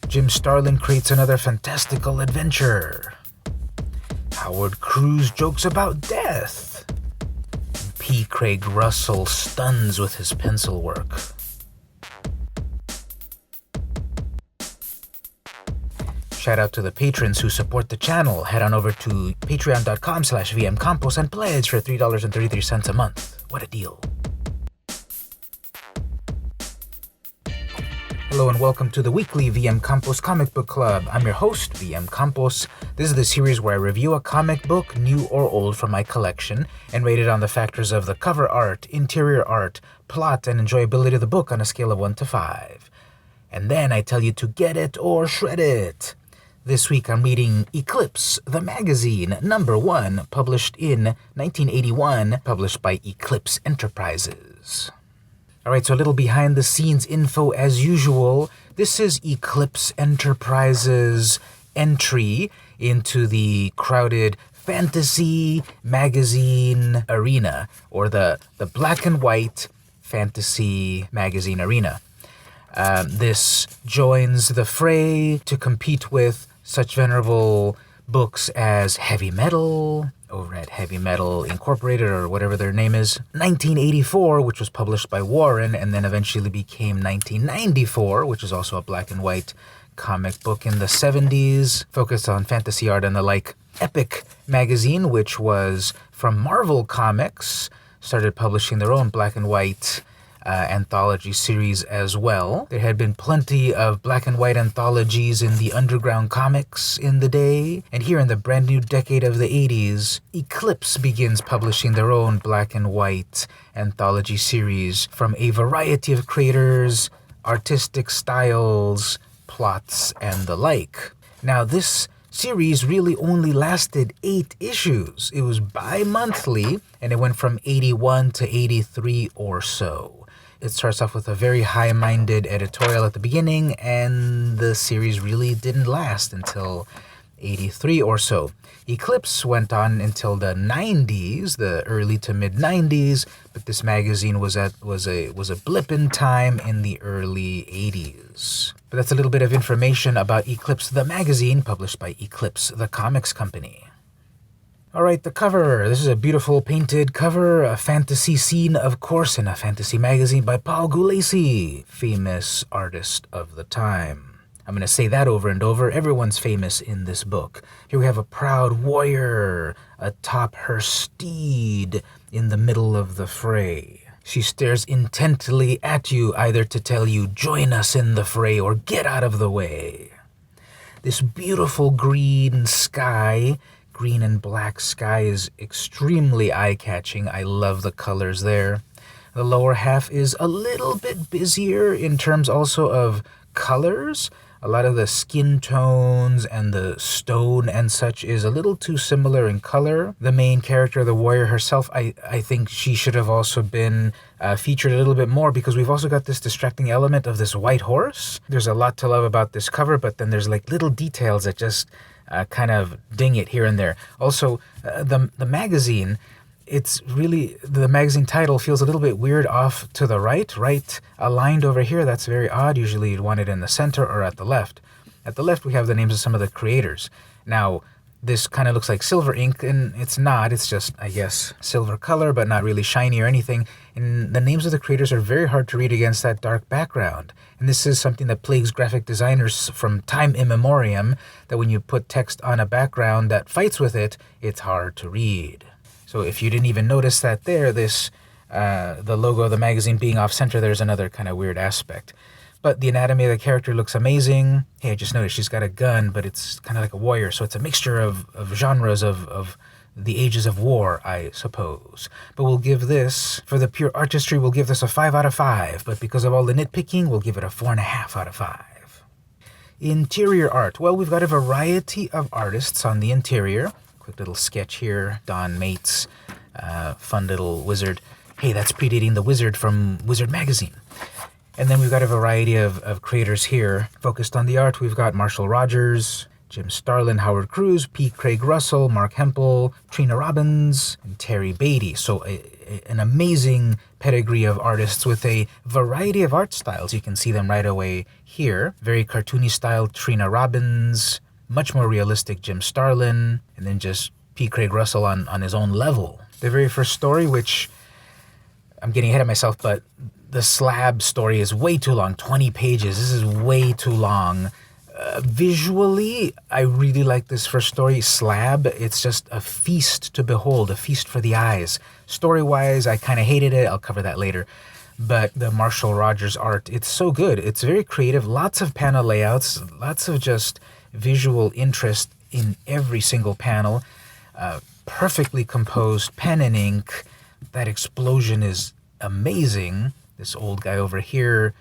Jim Starlin creates another fantastical adventure. Howard Cruz jokes about death. P. Craig Russell stuns with his pencil work. Shout out to the patrons who support the channel. Head on over to patreon.com/vmcampos and pledge for $3.33 a month. What a deal. Hello and welcome to the weekly VM Campos Comic Book Club. I'm your host, VM Campos. This is the series where I review a comic book, new or old, from my collection and rate it on the factors of the cover art, interior art, plot, and enjoyability of the book on a scale of 1 to 5. And then I tell you to get it or shred it. This week I'm reading Eclipse, the magazine, number 1, published in 1981, published by Eclipse Enterprises. Alright, so a little behind-the-scenes info as usual. This is Eclipse Enterprises' entry into the crowded fantasy magazine arena, or the black and white fantasy magazine arena. This joins the fray to compete with such venerable books as Heavy Metal, over at Heavy Metal Incorporated, or whatever their name is, 1984, which was published by Warren, and then eventually became 1994, which is also a black and white comic book in the 70s, focused on fantasy art and the like. Epic magazine, which was from Marvel Comics, started publishing their own black and white anthology series as well. There had been plenty of black and white anthologies in the underground comics in the day, and here in the brand new decade of the 80s, Eclipse begins publishing their own black and white anthology series from a variety of creators, artistic styles, plots, and the like. Now, this series really only lasted 8 issues. It was bi-monthly, and it went from 81 to 83 or so. It starts off with a very high-minded editorial at the beginning, and the series really didn't last until 83 or so. Eclipse went on until the 90s, the early to mid-90s, but this magazine was a blip in time in the early 80s. But that's a little bit of information about Eclipse, the magazine, published by Eclipse, the comics company. Alright, the cover. This is a beautiful painted cover, a fantasy scene, of course, in a fantasy magazine by Paul Gulacy, famous artist of the time. I'm going to say that over and over. Everyone's famous in this book. Here we have a proud warrior atop her steed in the middle of the fray. She stares intently at you, either to tell you, join us in the fray, or get out of the way. This beautiful green sky, green and black sky, is extremely eye-catching. I love the colors there. The lower half is a little bit busier in terms also of colors. A lot of the skin tones and the stone and such is a little too similar in color. The main character, the warrior herself, I think she should have also been featured a little bit more, because we've also got this distracting element of this white horse. There's a lot to love about this cover, but then there's like little details that just kind of ding it here and there. Also, the magazine, it's really, the magazine title feels a little bit weird off to the right aligned over here. That's very odd. Usually you'd want it in the center or at the left. At the left we have the names of some of the creators. Now, this kind of looks like silver ink, and it's not. It's just, I guess, silver color, but not really shiny or anything. And the names of the creators are very hard to read against that dark background. And this is something that plagues graphic designers from time immemorial, that when you put text on a background that fights with it, it's hard to read. So if you didn't even notice that there, this the logo of the magazine being off-center, there's another kind of weird aspect. But the anatomy of the character looks amazing. Hey, I just noticed she's got a gun, but it's kind of like a warrior, so it's a mixture of genres of the ages of war, I suppose. But we'll give this, for the pure artistry, we'll give this a 5 out of 5. But because of all the nitpicking, we'll give it a 4.5 out of 5. Interior art. Well, we've got a variety of artists on the interior. Quick little sketch here. Don Mates, fun little wizard. Hey, that's predating the wizard from Wizard Magazine. And then we've got a variety of creators here. Focused on the art, we've got Marshall Rogers, Jim Starlin, Howard Cruz, P. Craig Russell, Mark Hempel, Trina Robbins, and Terry Beatty. So an amazing pedigree of artists with a variety of art styles. You can see them right away here. Very cartoony style Trina Robbins, much more realistic Jim Starlin, and then just P. Craig Russell on his own level. The very first story, which I'm getting ahead of myself, but the slab story is way too long, 20 pages. This is way too long. Visually, I really like this first story, Slab. It's just a feast to behold, a feast for the eyes. Story-wise, I kind of hated it. I'll cover that later. But the Marshall Rogers art, it's so good. It's very creative. Lots of panel layouts, lots of just visual interest in every single panel. Perfectly composed, pen and ink. That explosion is amazing. This old guy over here,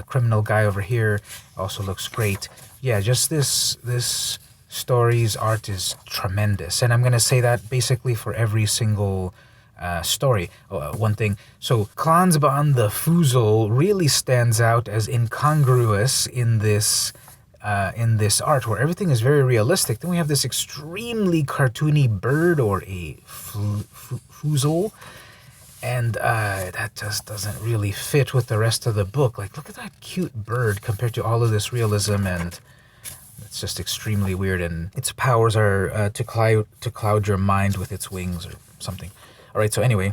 criminal guy over here also looks great. Yeah, just this story's art is tremendous. And I'm going to say that basically for every single story. One thing. So Klansbahn the Foozle really stands out as incongruous in this art where everything is very realistic. Then we have this extremely cartoony bird or a foozle. And that just doesn't really fit with the rest of the book. Like, look at that cute bird compared to all of this realism, and it's just extremely weird. And its powers are to cloud your mind with its wings or something. All right, so anyway,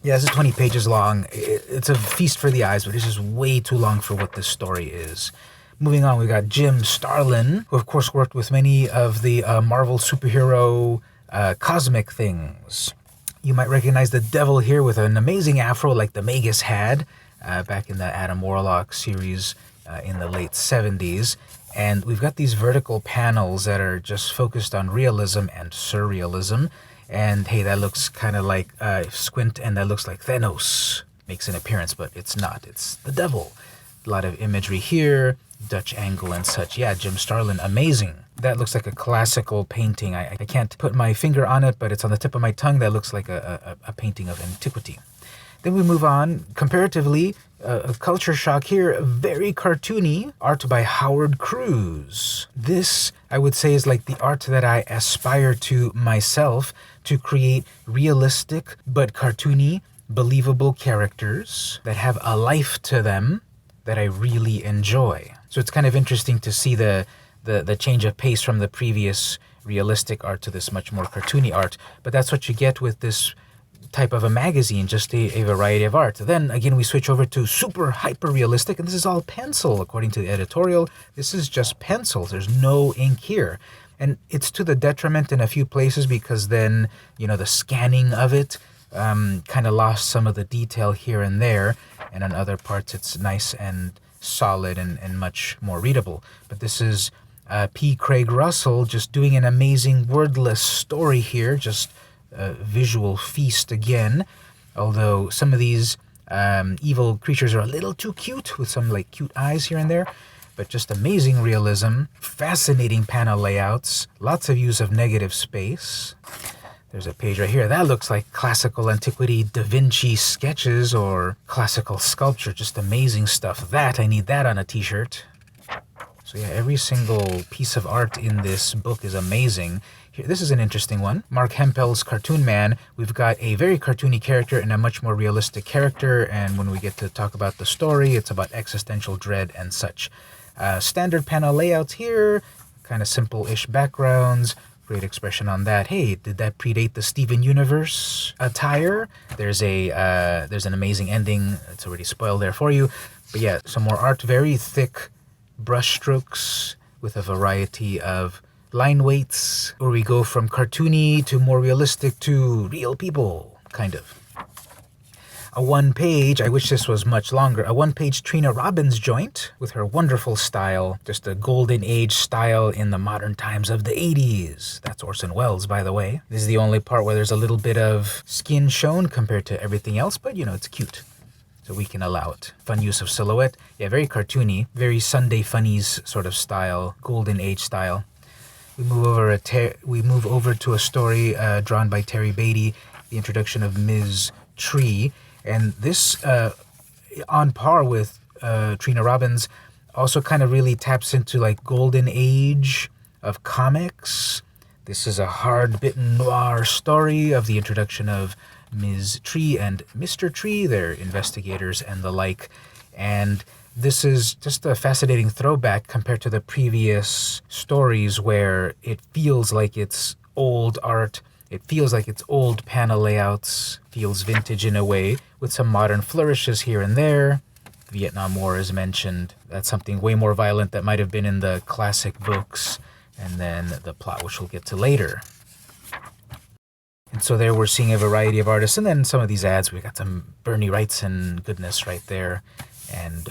yeah, this is 20 pages long. It's a feast for the eyes, but it's just way too long for what this story is. Moving on, we got Jim Starlin, who of course worked with many of the Marvel superhero cosmic things. You might recognize the devil here with an amazing afro like the Magus had back in the Adam Warlock series in the late 70s. And we've got these vertical panels that are just focused on realism and surrealism. And hey, that looks kind of like squint, and that looks like Thanos makes an appearance, but it's not. It's the devil. A lot of imagery here, Dutch angle and such. Yeah, Jim Starlin, amazing. That looks like a classical painting. I can't put my finger on it, but it's on the tip of my tongue. That looks like a painting of antiquity. Then we move on. Comparatively, a culture shock here, very cartoony art by Howard Cruz. This, I would say, is like the art that I aspire to myself, to create realistic but cartoony, believable characters that have a life to them that I really enjoy. So it's kind of interesting to see the change of pace from the previous realistic art to this much more cartoony art. But that's what you get with this type of a magazine, just a variety of art. Then again, we switch over to super hyper realistic, and this is all pencil according to the editorial. This is just pencils. There's no ink here. And it's to the detriment in a few places because then, you know, the scanning of it kind of lost some of the detail here and there. And on other parts, it's nice and solid and much more readable. But this is P. Craig Russell just doing an amazing wordless story here, just a visual feast again. Although some of these evil creatures are a little too cute with some like cute eyes here and there. But just amazing realism, fascinating panel layouts, lots of use of negative space. There's a page right here. That looks like classical antiquity Da Vinci sketches or classical sculpture. Just amazing stuff. I need that on a t-shirt. So yeah, every single piece of art in this book is amazing. Here, this is an interesting one. Mark Hempel's Cartoon Man. We've got a very cartoony character and a much more realistic character. And when we get to talk about the story, it's about existential dread and such. Standard panel layouts here. Kind of simple-ish backgrounds. Great expression on that. Hey, did that predate the Steven Universe attire? There's an amazing ending. It's already spoiled there for you. But yeah, some more art. Very thick brush strokes with a variety of line weights, where we go from cartoony to more realistic to real people, kind of. A one-page, I wish this was much longer, a one-page Trina Robbins joint with her wonderful style, just a golden age style in the modern times of the 80s. That's Orson Welles, by the way. This is the only part where there's a little bit of skin shown compared to everything else, but you know, it's cute. So we can allow it. Fun use of silhouette. Yeah, very cartoony, very Sunday Funnies sort of style, golden age style. We move over to a story drawn by Terry Beatty, the introduction of Ms. Tree. And this, on par with Trina Robbins, also kind of really taps into like golden age of comics. This is a hard-bitten noir story of the introduction of Ms. Tree and Mr. Tree. They're investigators and the like. And this is just a fascinating throwback compared to the previous stories where it feels like it's old art. It feels like it's old panel layouts, feels vintage in a way, with some modern flourishes here and there. Vietnam War is mentioned. That's something way more violent that might have been in the classic books. And then the plot, which we'll get to later. And so there we're seeing a variety of artists. And then some of these ads, we got some Bernie Wrightson goodness right there. And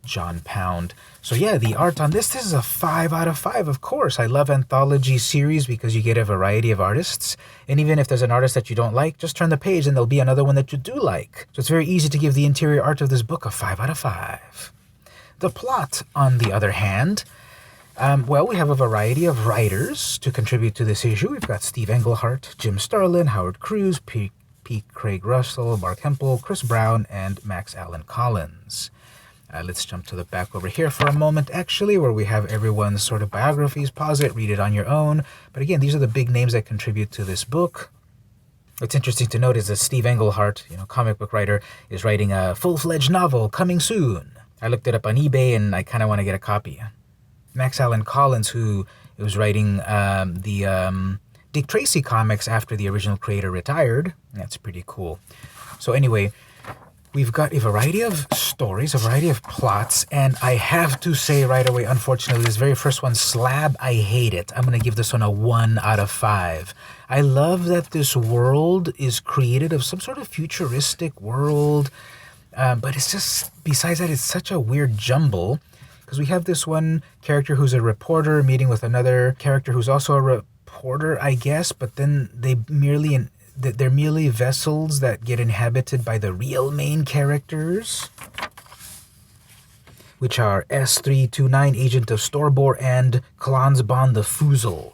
John Pound. So yeah, the art on this is a 5 out of 5, of course. I love anthology series because you get a variety of artists. And even if there's an artist that you don't like, just turn the page and there'll be another one that you do like. So it's very easy to give the interior art of this book a 5 out of 5. The plot, on the other hand, well, we have a variety of writers to contribute to this issue. We've got Steve Englehart, Jim Starlin, Howard Cruz, P. Craig Russell, Mark Hempel, Chris Brown, and Max Allan Collins. Let's jump to the back over here for a moment, actually, where we have everyone's sort of biographies. Pause it, read it on your own. But again, these are the big names that contribute to this book. What's interesting to note is that Steve Englehart, comic book writer, is writing a full-fledged novel coming soon. I looked it up on eBay, and I kind of want to get a copy. Max Allan Collins, who was writing the Dick Tracy comics after the original creator retired. That's pretty cool. So anyway, we've got a variety of stories, a variety of plots, and I have to say right away, unfortunately, this very first one, Slab, I hate it. I'm going to give this one a 1 out of 5. I love that this world is created of some sort of futuristic world, but it's just, besides that, it's such a weird jumble, because we have this one character who's a reporter meeting with another character who's also a reporter, I guess, but then they're merely vessels that get inhabited by the real main characters, which are S329, Agent of Storbor, and Klansbon the Foozle.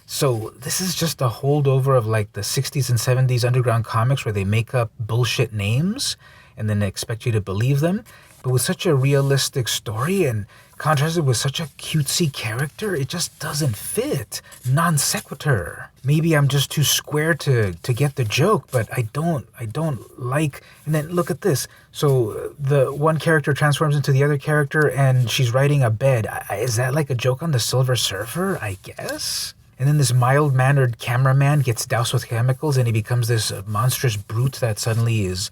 So this is just a holdover of like the 60s and 70s underground comics where they make up bullshit names and then they expect you to believe them. But with such a realistic story and contrasted with such a cutesy character, it just doesn't fit. Non sequitur. Maybe I'm just too square to get the joke, but I don't like. And then look at this. So the one character transforms into the other character and she's riding a bed. Is that like a joke on the Silver Surfer? I guess. And then this mild-mannered cameraman gets doused with chemicals and he becomes this monstrous brute that suddenly is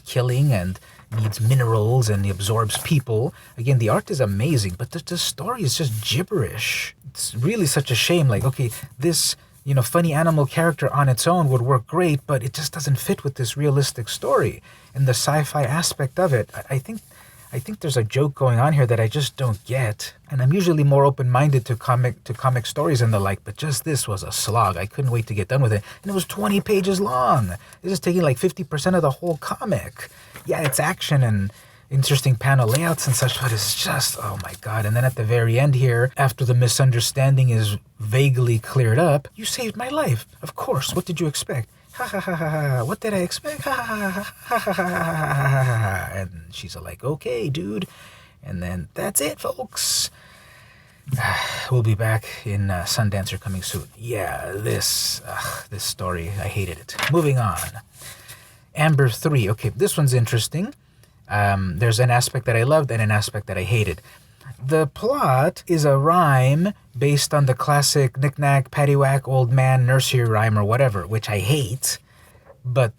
killing and needs minerals and he absorbs people. Again, the art is amazing, but the story is just gibberish. It's really such a shame. Like, okay, this, funny animal character on its own would work great, but it just doesn't fit with this realistic story. And the sci-fi aspect of it, I think there's a joke going on here that I just don't get. And I'm usually more open-minded to comic stories and the like, but just this was a slog. I couldn't wait to get done with it. And it was 20 pages long. This is taking like 50% of the whole comic. Yeah, it's action and interesting panel layouts and such, but it's just, oh my god. And then at the very end here, after the misunderstanding is vaguely cleared up, you saved my life. Of course, what did you expect? Ha ha ha ha ha, what did I expect? Ha ha ha ha ha ha ha. And she's like, okay, dude. And then that's it, folks. We'll be back in Sundancer coming soon. Yeah, this story, I hated it. Moving on. Amber 3. Okay, this one's interesting. There's an aspect that I loved and an aspect that I hated. The plot is a rhyme based on the classic knick-knack, paddywhack, old man, nursery rhyme or whatever, which I hate. But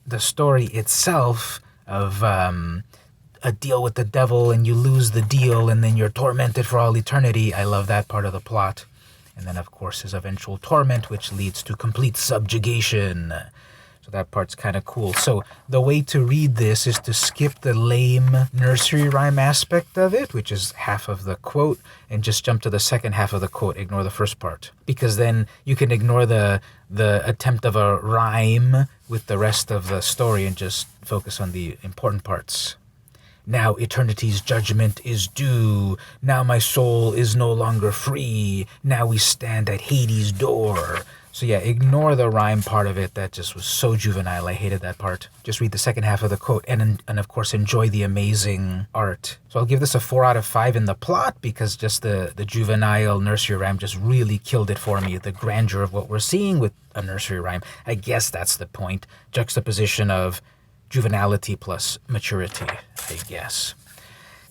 the story itself of a deal with the devil and you lose the deal and then you're tormented for all eternity, I love that part of the plot. And then, of course, his eventual torment, which leads to complete subjugation. So that part's kind of cool. So the way to read this is to skip the lame nursery rhyme aspect of it, which is half of the quote, and just jump to the second half of the quote. Ignore the first part. Because then you can ignore the attempt of a rhyme with the rest of the story and just focus on the important parts. Now eternity's judgment is due. Now my soul is no longer free. Now we stand at Hades' door. So yeah, ignore the rhyme part of it. That just was so juvenile. I hated that part. Just read the second half of the quote and of course enjoy the amazing art. So I'll give this a 4 out of 5 in the plot because just the juvenile nursery rhyme just really killed it for me. The grandeur of what we're seeing with a nursery rhyme. I guess that's the point. Juxtaposition of juvenility plus maturity, I guess.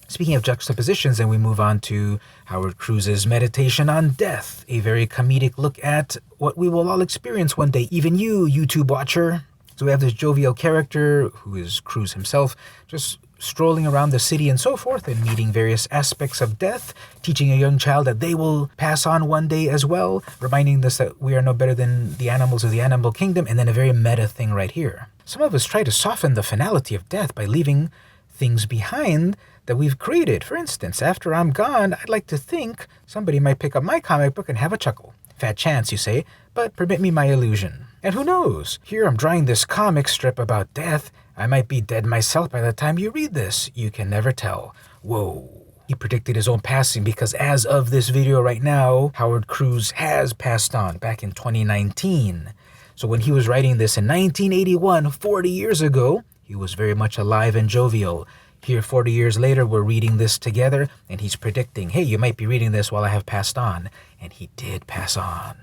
Speaking of juxtapositions, then we move on to Howard Cruz's Meditation on Death, a very comedic look at what we will all experience one day, even you, YouTube watcher. So we have this jovial character, who is Cruz himself, just strolling around the city and so forth, and meeting various aspects of death, teaching a young child that they will pass on one day as well, reminding us that we are no better than the animals of the animal kingdom, and then a very meta thing right here. Some of us try to soften the finality of death by leaving things behind that we've created. For instance, after I'm gone, I'd like to think somebody might pick up my comic book and have a chuckle. Fat chance, you say, but permit me my illusion. And who knows? Here I'm drawing this comic strip about death. I might be dead myself by the time you read this. You can never tell. Whoa. He predicted his own passing because as of this video right now, Howard Cruz has passed on back in 2019. So when he was writing this in 1981, 40 years ago, he was very much alive and jovial. Here, 40 years later, we're reading this together, and he's predicting, hey, you might be reading this while I have passed on. And he did pass on.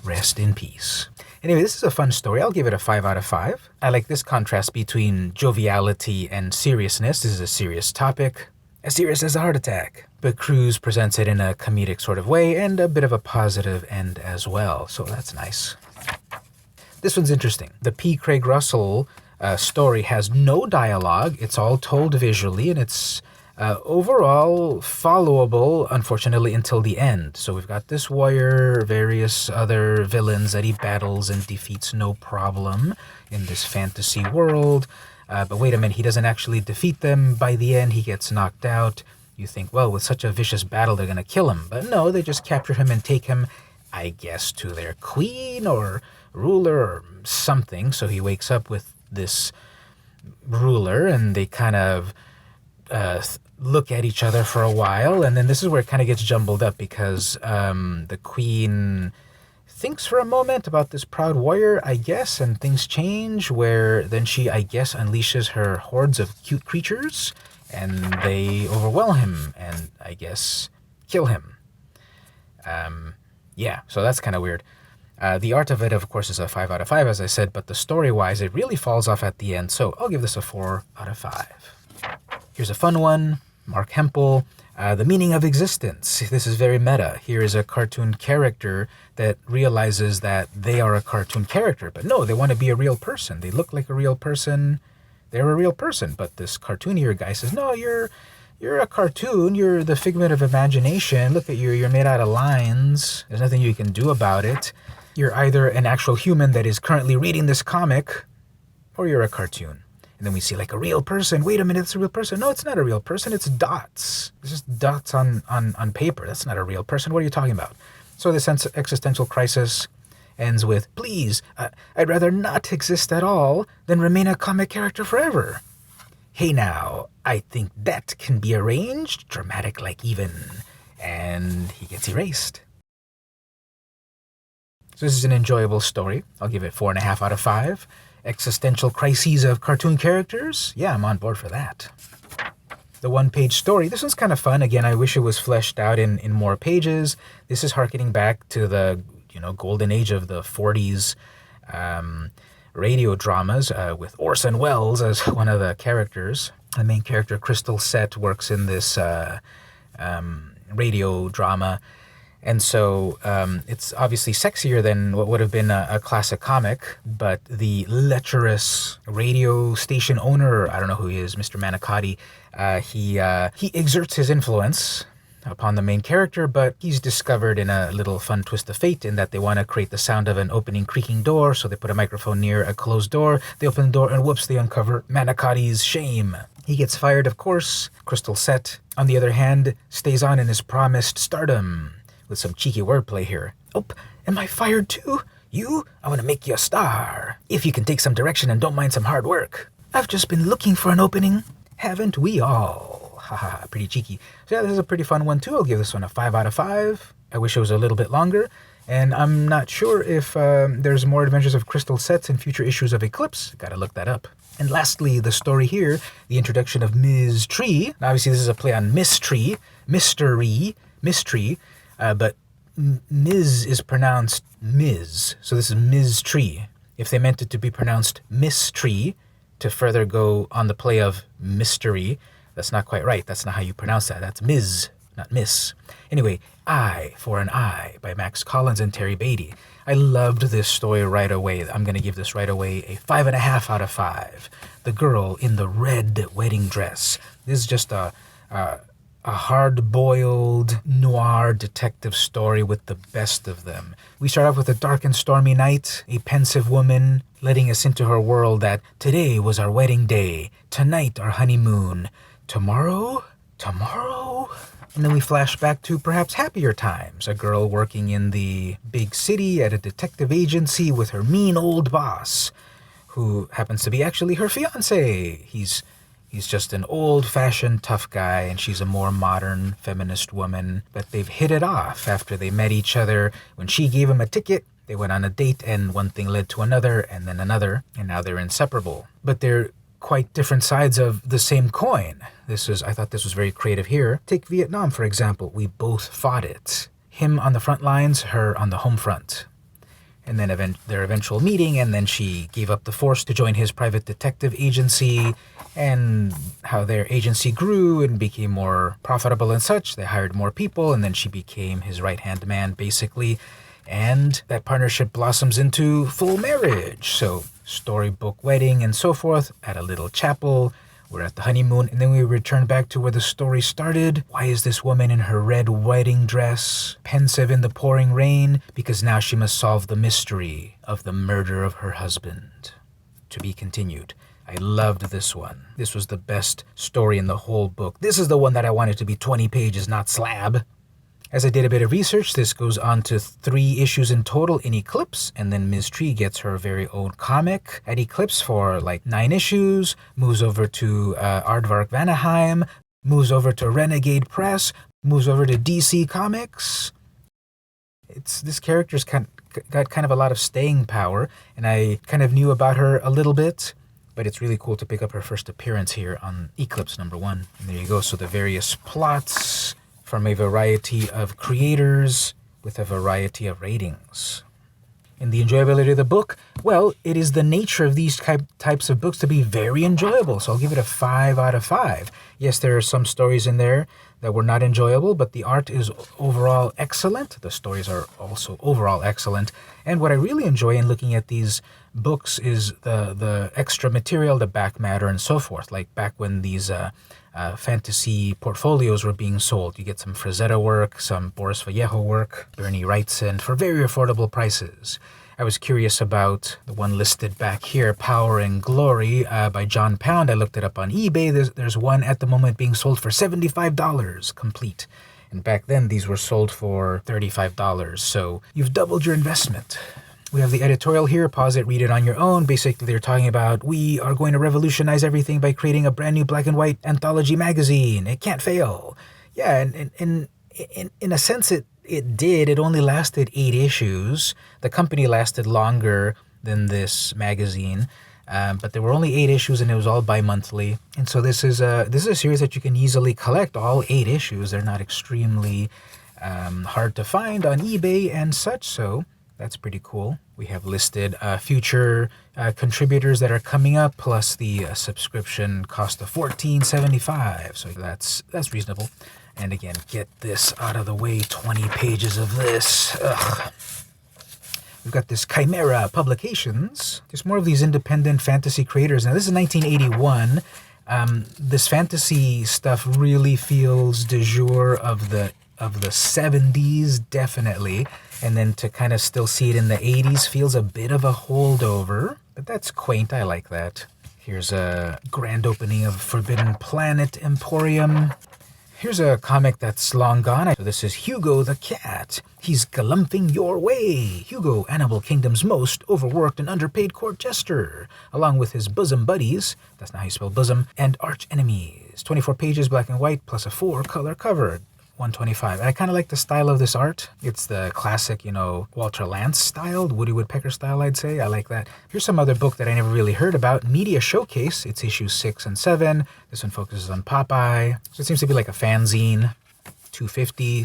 Rest in peace. Anyway, this is a fun story. I'll give it a 5 out of 5. I like this contrast between joviality and seriousness. This is a serious topic, as serious as a heart attack. But Cruz presents it in a comedic sort of way, and a bit of a positive end as well. So that's nice. This one's interesting. The P. Craig Russell story has no dialogue. It's all told visually, and it's overall followable, unfortunately, until the end. So we've got this warrior, various other villains that he battles and defeats no problem in this fantasy world. But wait a minute, he doesn't actually defeat them. By the end, he gets knocked out. You think, well, with such a vicious battle, they're going to kill him. But no, they just capture him and take him, I guess, to their queen or ruler or something. So he wakes up with this ruler, and they kind of look at each other for a while, and then this is where it kind of gets jumbled up because the queen thinks for a moment about this proud warrior, I guess, and things change where then she, I guess, unleashes her hordes of cute creatures, and they overwhelm him and, I guess, kill him. Yeah, so that's kind of weird. The art of it, of course, is a 5 out of 5, as I said, but the story-wise, it really falls off at the end, so I'll give this a 4 out of 5. Here's a fun one, Mark Hempel, The Meaning of Existence. This is very meta. Here is a cartoon character that realizes that they are a cartoon character, but no, they want to be a real person. They look like a real person. They're a real person, but this cartoonier guy says, no, you're a cartoon. You're the figment of imagination. Look at you. You're made out of lines. There's nothing you can do about it. You're either an actual human that is currently reading this comic, or you're a cartoon. And then we see like a real person. Wait a minute, it's a real person. No, it's not a real person. It's dots. It's just dots on paper. That's not a real person. What are you talking about? So this existential crisis ends with, please, I'd rather not exist at all than remain a comic character forever. Hey now, I think that can be arranged, dramatic like even. And he gets erased. So this is an enjoyable story. I'll give it 4.5 out of 5. Existential crises of cartoon characters? Yeah, I'm on board for that. The one-page story. This one's kind of fun. Again, I wish it was fleshed out in more pages. This is harkening back to the golden age of the 40s radio dramas with Orson Welles as one of the characters. The main character, Crystal Set, works in this radio drama. And so it's obviously sexier than what would have been a classic comic, but the lecherous radio station owner, I don't know who he is, Mr. Manicotti, he exerts his influence upon the main character, but he's discovered in a little fun twist of fate in that they want to create the sound of an opening creaking door, so they put a microphone near a closed door, they open the door, and whoops, they uncover Manicotti's shame. He gets fired, of course. Crystal Set, on the other hand, stays on in his promised stardom. With some cheeky wordplay here. Oh, am I fired too? You? I want to make you a star. If you can take some direction and don't mind some hard work. I've just been looking for an opening. Haven't we all? Haha, pretty cheeky. So yeah, this is a pretty fun one too. I'll give this one a 5 out of 5. I wish it was a little bit longer. And I'm not sure if there's more Adventures of Crystal sets in future issues of Eclipse. Gotta look that up. And lastly, the story here, the introduction of Ms. Tree. Now, obviously, this is a play on mystery, but Ms. is pronounced Ms. So this is Ms. Tree. If they meant it to be pronounced Miss Tree, to further go on the play of mystery, that's not quite right. That's not how you pronounce that. That's Ms., not Miss. Anyway, I for an I by Max Collins and Terry Beatty. I loved this story right away. I'm going to give this right away a 5.5 out of 5. The girl in the red wedding dress. This is just a hard-boiled noir detective story with the best of them. We start off with a dark and stormy night, a pensive woman letting us into her world that today was our wedding day, tonight our honeymoon, tomorrow? And then we flash back to perhaps happier times. A girl working in the big city at a detective agency with her mean old boss, who happens to be actually her fiancé. He's just an old-fashioned tough guy, and she's a more modern feminist woman. But they've hit it off after they met each other. When she gave him a ticket, they went on a date, and one thing led to another, and then another, and now they're inseparable. But they're quite different sides of the same coin. I thought this was very creative here. Take Vietnam, for example. We both fought it. Him on the front lines, her on the home front. And then their eventual meeting, and then she gave up the force to join his private detective agency, and how their agency grew and became more profitable and such. They hired more people, and then she became his right-hand man, basically. And that partnership blossoms into full marriage. So storybook wedding and so forth at a little chapel. We're at the honeymoon, and then we return back to where the story started. Why is this woman in her red wedding dress, pensive in the pouring rain? Because now she must solve the mystery of the murder of her husband. To be continued. I loved this one. This was the best story in the whole book. This is the one that I wanted to be 20 pages, not slab. As I did a bit of research, this goes on to 3 issues in total in Eclipse, and then Ms. Tree gets her very own comic at Eclipse for like 9 issues, moves over to Aardvark Vanaheim, moves over to Renegade Press, moves over to DC Comics. This character's got kind of a lot of staying power, and I kind of knew about her a little bit, but it's really cool to pick up her first appearance here on Eclipse #1. And there you go. So the various plots from a variety of creators with a variety of ratings. In the enjoyability of the book, well, it is the nature of these types of books to be very enjoyable, so I'll give it a 5 out of 5. Yes, there are some stories in there that were not enjoyable, but the art is overall excellent. The stories are also overall excellent. And what I really enjoy in looking at these books is the extra material, the back matter, and so forth. Like back when these fantasy portfolios were being sold. You get some Frazetta work, some Boris Vallejo work, Bernie Wrightson, for very affordable prices. I was curious about the one listed back here, Power and Glory by John Pound. I looked it up on eBay. There's one at the moment being sold for $75 complete. And back then, these were sold for $35. So you've doubled your investment. We have the editorial here. Pause it, read it on your own. Basically, they're talking about, we are going to revolutionize everything by creating a brand new black and white anthology magazine. It can't fail. Yeah, and in a sense, it did. It only lasted 8 issues. The company lasted longer than this magazine, but there were only 8 issues, and it was all bi-monthly. And so this is a series that you can easily collect, all 8 issues. They're not extremely hard to find on eBay and such, so that's pretty cool. We have listed future contributors that are coming up, plus the subscription cost of $14.75. So that's reasonable. And again, get this out of the way. 20 pages of this. Ugh. We've got this Chimera Publications. There's more of these independent fantasy creators. Now, this is 1981. This fantasy stuff really feels de jour of the 70s, definitely. And then to kind of still see it in the 80s feels a bit of a holdover. But that's quaint. I like that. Here's a grand opening of Forbidden Planet Emporium. Here's a comic that's long gone. So this is Hugo the Cat. He's galumphing your way. Hugo, Animal Kingdom's most overworked and underpaid court jester, along with his bosom buddies, that's not how you spell bosom, and arch enemies. 24 pages, black and white, plus a 4-color cover. 125. And I kind of like the style of this art. It's the classic, Walter Lantz style, Woody Woodpecker style, I'd say. I like that. Here's some other book that I never really heard about, Media Showcase. It's issues 6 and 7. This one focuses on Popeye. So it seems to be like a fanzine. 250,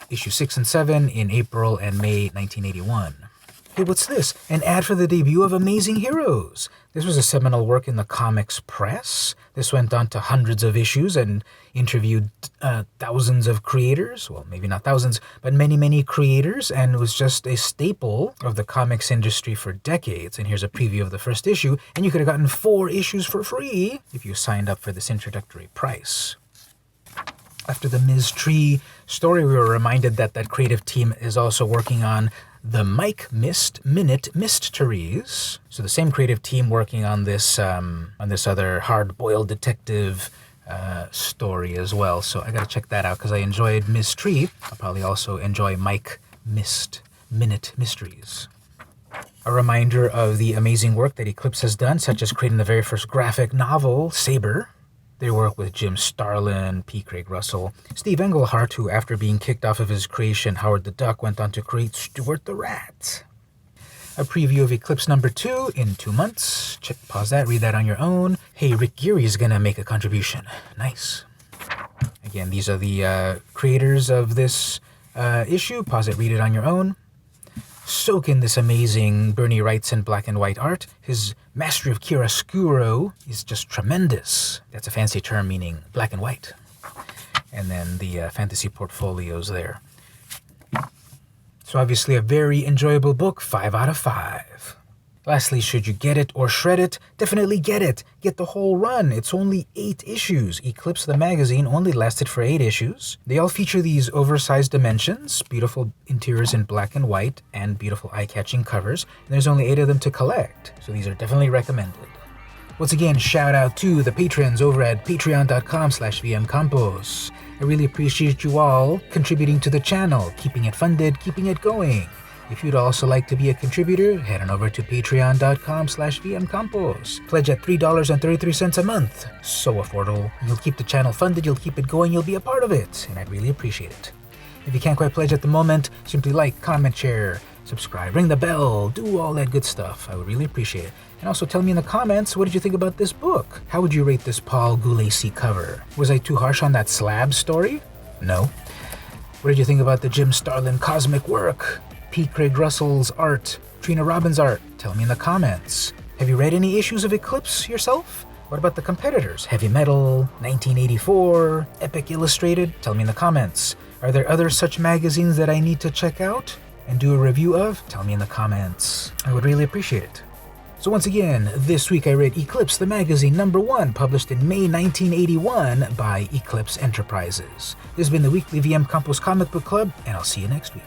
issue 6 and 7 in April and May 1981. Hey, what's this? An ad for the debut of Amazing Heroes. This was a seminal work in the comics press. This went on to hundreds of issues and interviewed thousands of creators. Well, maybe not thousands, but many, many creators, and was just a staple of the comics industry for decades. And here's a preview of the first issue, and you could have gotten 4 issues for free if you signed up for this introductory price. After the Ms. Tree story, we were reminded that that creative team is also working on the Mike Mist Minute Mysteries. So the same creative team working on this other hard-boiled detective story as well. So I gotta check that out because I enjoyed Ms. Tree. I'll probably also enjoy Mike Mist Minute Mysteries. A reminder of the amazing work that Eclipse has done, such as creating the very first graphic novel, Saber. They work with Jim Starlin, P. Craig Russell, Steve Englehart, who after being kicked off of his creation, Howard the Duck, went on to create Stuart the Rat. A preview of Eclipse number 2 in 2 months. Pause that, read that on your own. Hey, Rick Geary is going to make a contribution. Nice. Again, these are the creators of this issue. Pause it, read it on your own. Soak in this amazing Bernie Wrightson black and white art. His mastery of chiaroscuro is just tremendous. That's a fancy term meaning black and white. And then the fantasy portfolios there. So obviously a very enjoyable book, 5 out of 5. Lastly, should you get it or shred it? Definitely get it. Get the whole run. It's only 8 issues. Eclipse the magazine only lasted for 8 issues. They all feature these oversized dimensions, beautiful interiors in black and white, and beautiful eye-catching covers. And there's only 8 of them to collect, so these are definitely recommended. Once again, shout out to the patrons over at patreon.com/vmcampos. I really appreciate you all contributing to the channel, keeping it funded, keeping it going. If you'd also like to be a contributor, head on over to patreon.com/vmcampos. Pledge at $3.33 a month. So affordable. You'll keep the channel funded, you'll keep it going, you'll be a part of it, and I'd really appreciate it. If you can't quite pledge at the moment, simply like, comment, share, subscribe, ring the bell, do all that good stuff. I would really appreciate it. And also tell me in the comments, what did you think about this book? How would you rate this Paul Gulacy cover? Was I too harsh on that slab story? No. What did you think about the Jim Starlin cosmic work? P. Craig Russell's art, Trina Robbins' art? Tell me in the comments. Have you read any issues of Eclipse yourself? What about the competitors? Heavy Metal, 1984, Epic Illustrated? Tell me in the comments. Are there other such magazines that I need to check out and do a review of? Tell me in the comments. I would really appreciate it. So once again, this week I read Eclipse the magazine number 1, published in May 1981 by Eclipse Enterprises. This has been the weekly VM Campos Comic Book Club, and I'll see you next week.